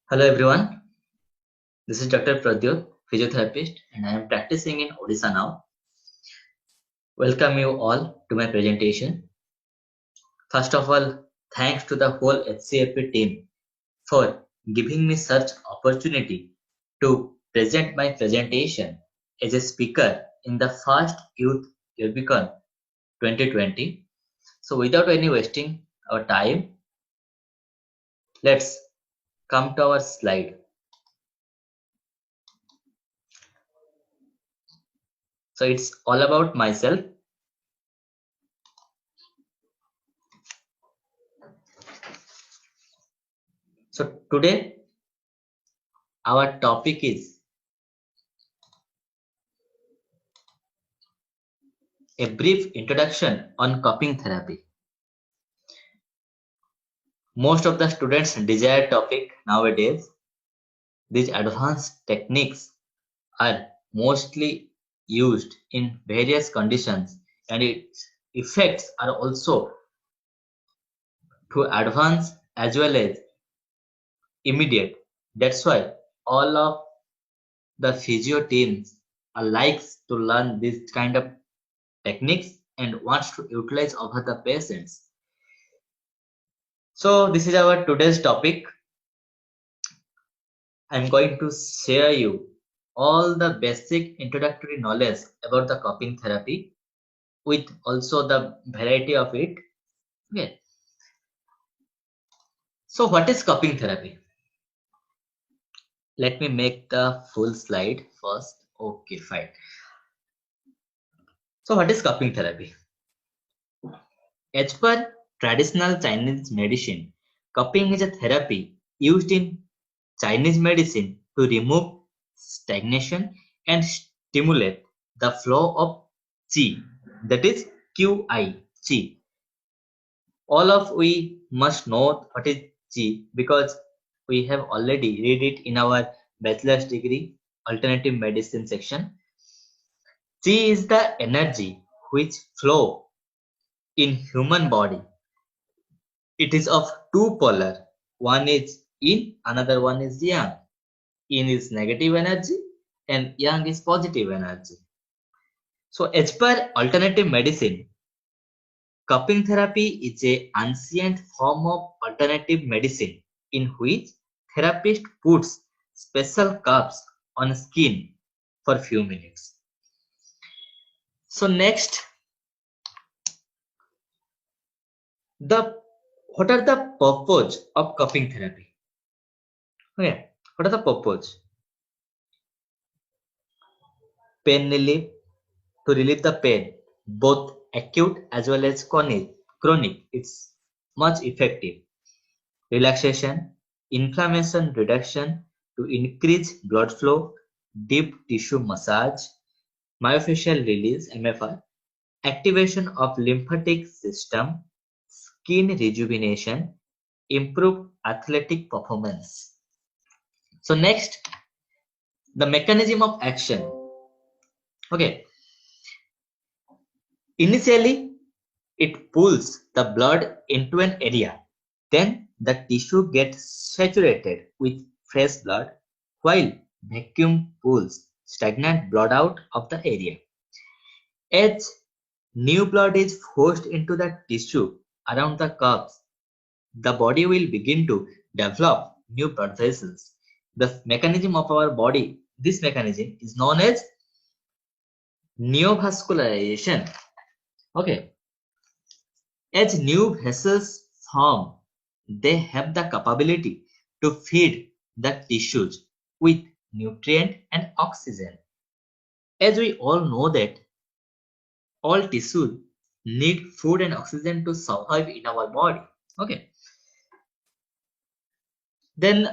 Hello everyone, this is Dr. Pradyot, physiotherapist, and I am practicing in Odisha now. Welcome you all to my presentation. First of all, thanks to the whole HCFP team for giving me such opportunity to present my presentation as a speaker in the first Youth Urbicon 2020. So without any wasting our time, let's come to our slide. So it's all about myself. So today our topic is a brief introduction on cupping therapy. Most of the students' desired topic nowadays. These advanced techniques are mostly used in various conditions and its effects are also to advance as well as immediate. That's why all of the physio teams are likes to learn this kind of techniques and wants to utilize over the patients. So this is our today's topic. I'm going to share you all the basic introductory knowledge about the cupping therapy with also the variety of it. Okay. So what is cupping therapy? Let me make the full slide first. Okay, fine. So what is cupping therapy? As per traditional Chinese medicine, cupping is a therapy used in Chinese medicine to remove stagnation and stimulate the flow of qi, that is qi, qi. All of we must know what is qi because we have already read it in our bachelor's degree alternative medicine section. Qi is the energy which flow in human body. It is of two polar. One is yin, another one is yang. Yin is negative energy and yang is positive energy. So as per alternative medicine, cupping therapy is a ancient form of alternative medicine in which therapist puts special cups on skin for few minutes. So next, the what are the purpose of cupping therapy? Okay, what are the purpose? Pain relief, to relieve the pain, both acute as well as chronic. It's much effective. Relaxation, inflammation reduction to increase blood flow, deep tissue massage, myofascial release (MFR), activation of lymphatic system, skin rejuvenation, improve athletic performance. So next, the mechanism of action. Okay, initially it pulls the blood into an area. Then the tissue gets saturated with fresh blood while vacuum pulls stagnant blood out of the area. As new blood is forced into the tissue around the cups, the body will begin to develop new blood vessels. The mechanism of our body, this mechanism is known as neovascularization. Okay, as new vessels form, they have the capability to feed the tissues with nutrient and oxygen. As we all know that all tissues need food and oxygen to survive in our body. Okay. Then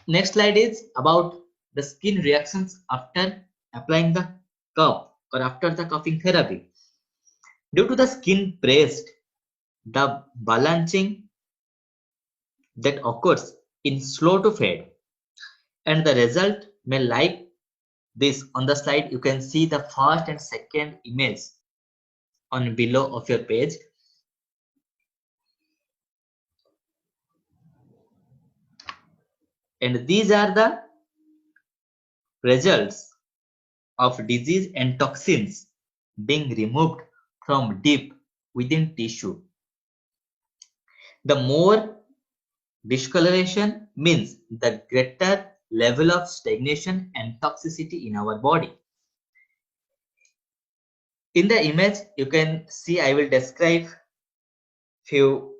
next slide is about the skin reactions after applying the cup or after the cupping therapy. Due to the skin pressed, the balancing that occurs in slow to fade and the result may like this. On the slide you can see the first and second image on below of your page. And these are the results of disease and toxins being removed from deep within tissue. The more discoloration means the greater level of stagnation and toxicity in our body. In the image, you can see I will describe few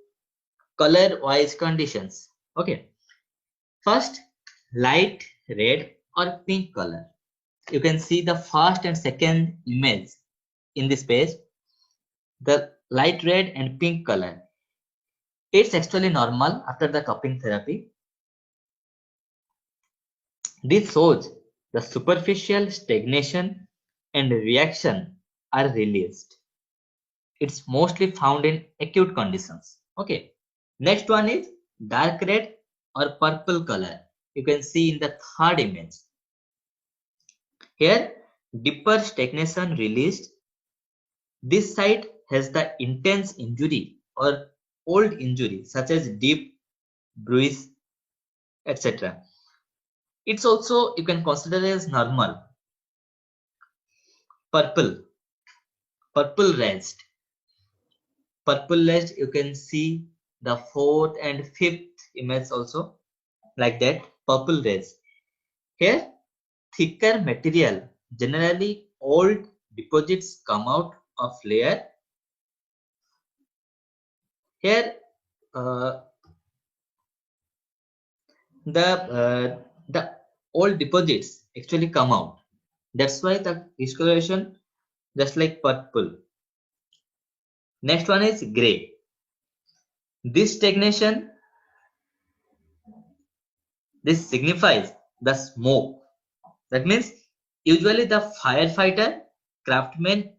color-wise conditions. Okay. First, light red or pink color. You can see the first and second image in this page. The light red and pink color. It's actually normal after the cupping therapy. This shows the superficial stagnation and reaction are released. It's mostly found in acute conditions. Okay. Next one is dark red or purple color. You can see in the third image. Here, deeper stagnation released. This site has the intense injury or old injury such as deep bruise, etc. It's also you can consider as normal. Purple, purple raised. Purple raised, you can see the fourth and fifth image also like that. Purple raised. Here, thicker material. Generally, old deposits come out of layer. Here, uh, the old deposits actually come out. That's why the discoloration just like purple. Next one is gray. This stagnation, this signifies the smoke. That means usually the firefighter, craftsman,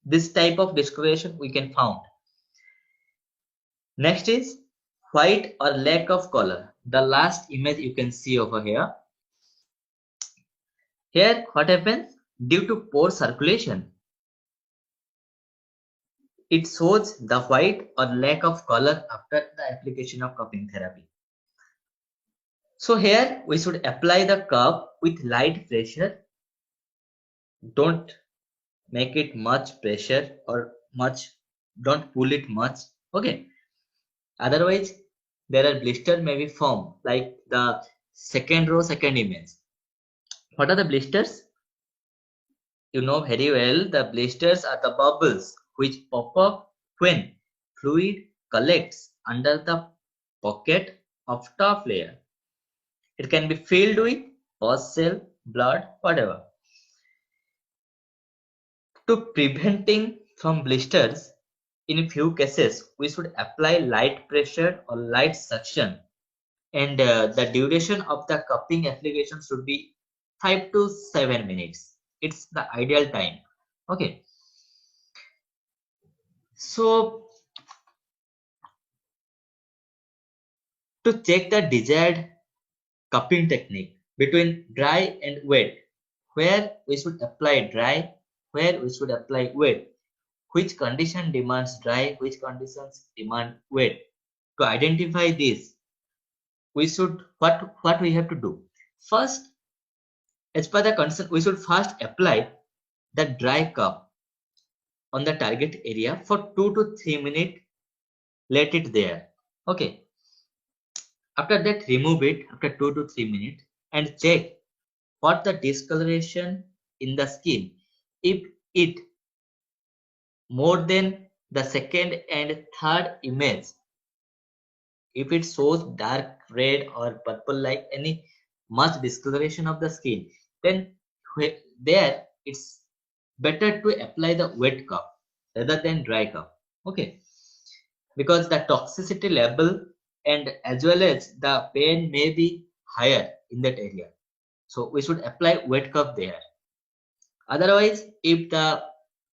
this type of discoloration we can found. Next is white or lack of color. The last image you can see over here. Here what happens? Due to poor circulation, it shows the white or lack of color after the application of cupping therapy. So here we should apply the cup with light pressure. Don't make it much pressure or much, don't pull it much. Okay. Otherwise, there are blisters may be formed like the second row, second image. What are the blisters? You know very well the blisters are the bubbles which pop up when fluid collects under the pocket of top layer. It can be filled with pus cell, blood, whatever. To preventing from blisters, in few cases, we should apply light pressure or light suction, and the duration of the cupping application should be 5 to 7 minutes. It's the ideal time. Okay. So to check the desired cupping technique between dry and wet, where we should apply dry, where we should apply wet, which condition demands dry, which conditions demand wet. To identify this, we should what we have to do. First, as per the concern, we should first apply the dry cup on the target area for 2 to 3 minutes. Let it there. Okay. After that, remove it after 2 to 3 minutes and check what the discoloration in the skin. If it more than the second and third image, if it shows dark red or purple like any much discoloration of the skin, then there it's better to apply the wet cup rather than dry cup. Okay, because the toxicity level and as well as the pain may be higher in that area. So we should apply wet cup there. Otherwise, if the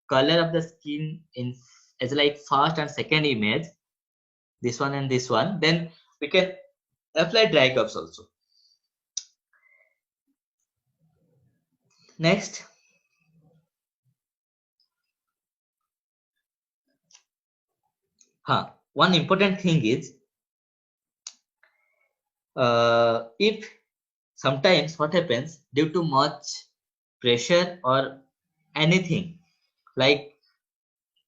color of the skin in as like first and second image, this one and this one, then we can apply dry cups also. Next, one important thing is if sometimes what happens due to much pressure or anything, like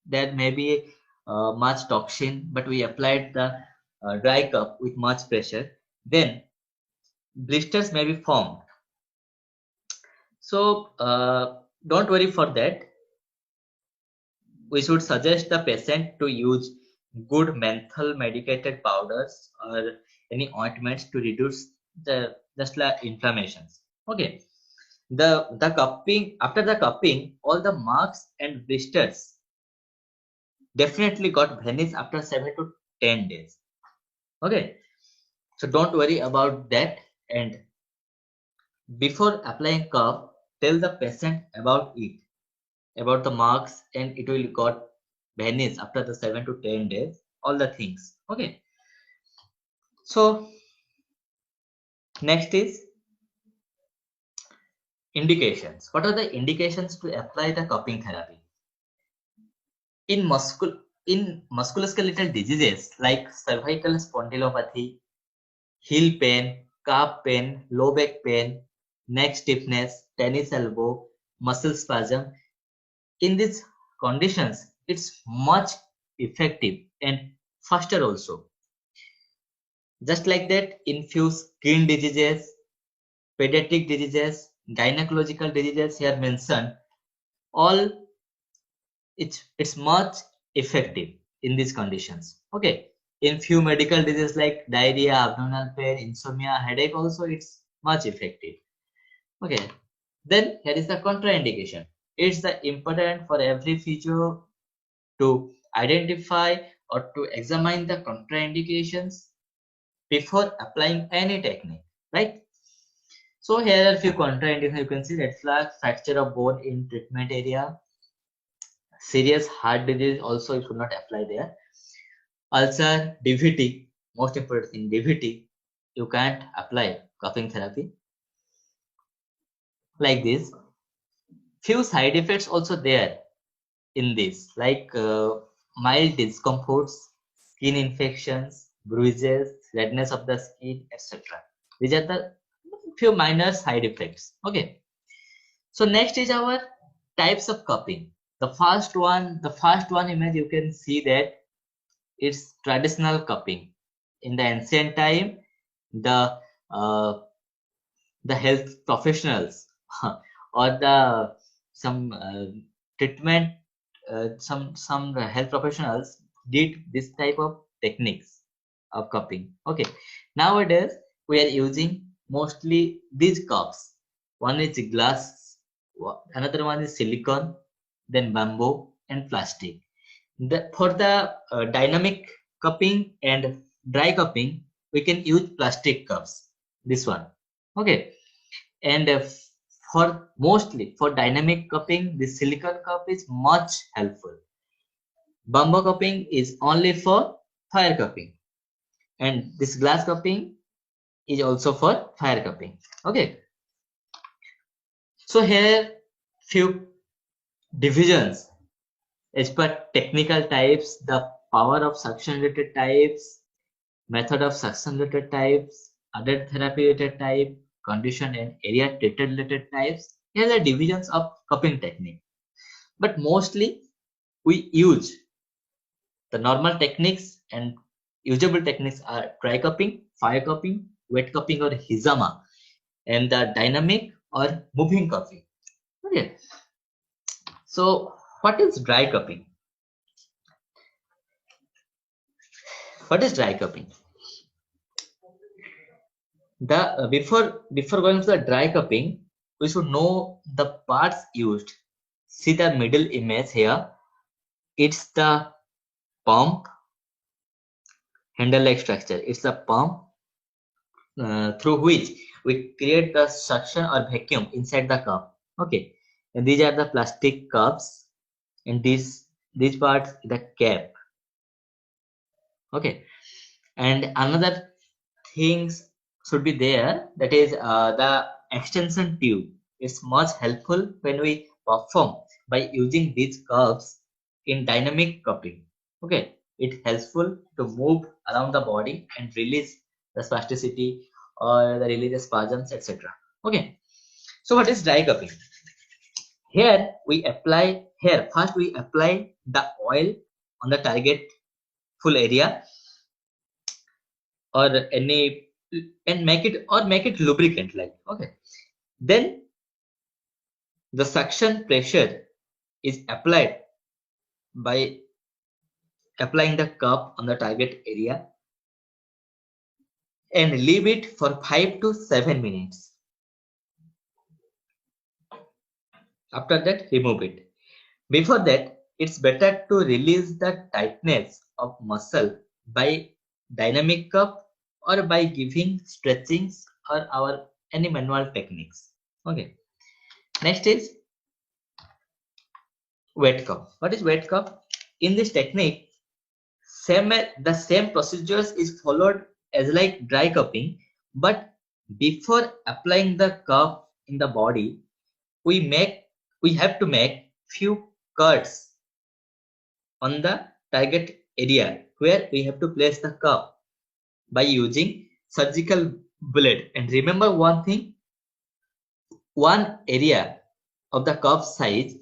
there may be much toxin, but we applied the dry cup with much pressure, then blisters may be formed. So don't worry for that. We should suggest the patient to use good menthol medicated powders or any ointments to reduce the just like inflammations. Okay. The cupping, after the cupping, all the marks and blisters definitely got vanished after 7 to 10 days. Okay. So don't worry about that. And before applying cup, tell the patient about it, about the marks, and it will got vanish after the 7 to 10 days, all the things. Okay. So next is indications. What are the indications to apply the cupping therapy? In musculoskeletal diseases like cervical spondylopathy, heel pain, calf pain, low back pain, neck stiffness, tennis elbow, muscle spasm, in these conditions, it's much effective and faster also. Just like that, in few skin diseases, pediatric diseases, gynecological diseases here mentioned, all it's much effective in these conditions. Okay. In few medical diseases like diarrhea, abdominal pain, insomnia, headache also it's much effective. Okay. Then here is the contraindication. It's the important for every physio to identify or to examine the contraindications before applying any technique, right? So here are a few contraindications. You can see red flag, fracture of bone in treatment area, serious heart disease also you should not apply there. Ulcer, DVT, most important thing, DVT, you can't apply cupping therapy like this. Few side effects also there in this, like mild discomforts, skin infections, bruises, redness of the skin, etc. These are the few minor side effects. Okay. So next is our types of cupping. The first one image you can see that it's traditional cupping. In the ancient time, the uh, the health professionals or the some treatment some health professionals did this type of techniques of cupping. Okay, nowadays we are using mostly these cups. One is glass, another one is silicone, then bamboo and plastic. For the dynamic cupping and dry cupping, we can use plastic cups. This one. Okay. And for mostly for dynamic cupping, the silicone cup is much helpful. Bamboo cupping is only for fire cupping. And this glass cupping is also for fire cupping. Okay. So here few divisions as per technical types, the power of suction related types, method of suction related types, other therapy related type, condition and area treated related types. Here are divisions of cupping technique. But mostly we use the normal techniques, and usable techniques are dry cupping, fire cupping, wet cupping or hizama, and the dynamic or moving cupping. Okay. So what is dry cupping? What is dry cupping? The before going to the dry cupping, we should know the parts used. See the middle image here. It's the pump, handle-like structure. It's the pump through which we create the suction or vacuum inside the cup. Okay, and these are the plastic cups, and these parts the cap. Okay, and another things should be there, that is the extension tube. It's much helpful when we perform by using these curves in dynamic cupping. Okay, it's helpful to move around the body and release the spasticity or the release spasms, etc. Okay. So what is dry cupping? Here first we apply the oil on the target full area or any, and make it lubricant like. Okay. Then the suction pressure is applied by applying the cup on the target area and leave it for 5 to 7 minutes. After that, remove it. Before that, it's better to release the tightness of muscle by dynamic cup or by giving stretchings or our any manual techniques. Okay. Next is wet cup. What is wet cup? In this technique, the same procedures is followed as like dry cupping, but before applying the cup in the body, we have to make few cuts on the target area where we have to place the cup by using surgical blade. And remember one thing, one area of the cup size,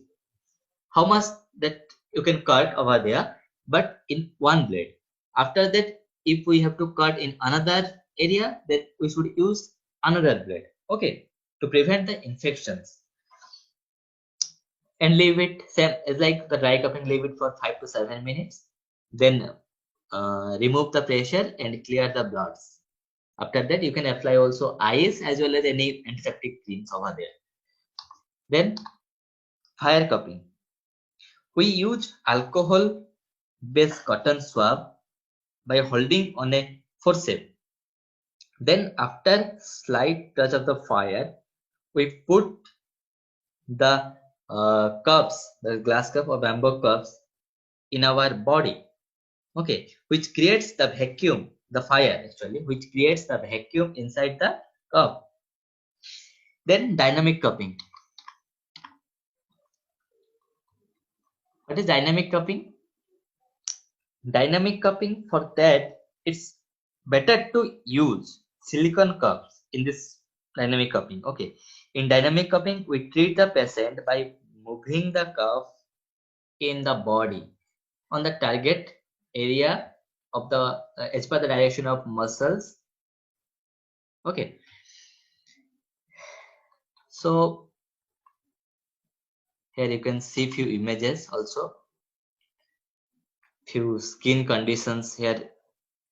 how much that you can cut over there, but in one blade. After that, if we have to cut in another area, then we should use another blade. Okay, to prevent the infections. And leave it same as like the dry cupping, leave it for 5 to 7 minutes. Then remove the pressure and clear the bloods. After that, you can apply also ice as well as any antiseptic creams over there. Then fire cupping. We use alcohol based cotton swab by holding on a forceps. Then after slight touch of the fire, we put the cups, the glass cup or bamboo cups in our body. Okay, which creates the vacuum, the fire actually, which creates the vacuum inside the cup. Then dynamic cupping. What is dynamic cupping? Dynamic cupping, for that, it's better to use silicone cups in this dynamic cupping. Okay, in dynamic cupping, we treat the patient by moving the cup in the body on the target area of the as per the direction of muscles. Okay, so here you can see few images also, few skin conditions here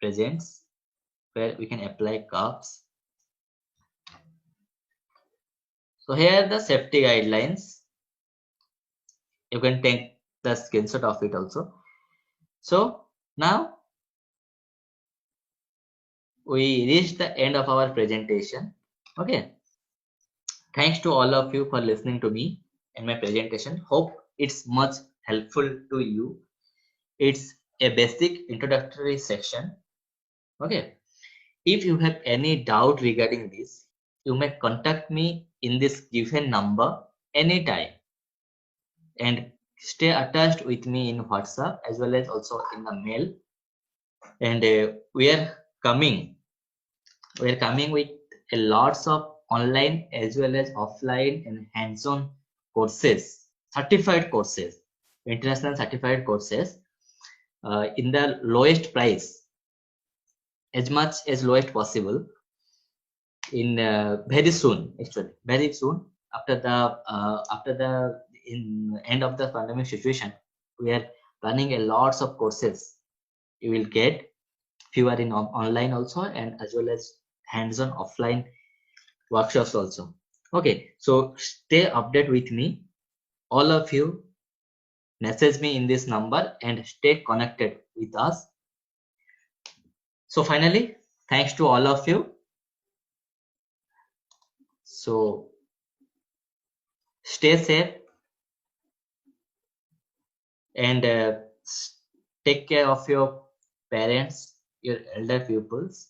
presents where we can apply cups. So here are the safety guidelines. You can take the screenshot of it also. So now we reached the end of our presentation. Okay. Thanks to all of you for listening to me and my presentation. Hope it's much helpful to you. It's a basic introductory section. Okay. If you have any doubt regarding this, you may contact me in this given number anytime and stay attached with me in WhatsApp as well as also in the mail. And we're coming with a lots of online as well as offline and hands-on courses, certified courses, international certified courses in the lowest price, as much as lowest possible, in very soon, actually very soon after the in end of the pandemic situation. We are running a lots of courses. You will get few are in online also, and as well as hands-on offline workshops also. Okay, so stay updated with me. All of you message me in this number and stay connected with us. So finally, thanks to all of you. So stay safe and take care of your parents, your elder pupils.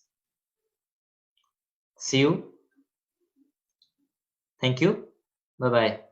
See you. Thank you. Bye bye.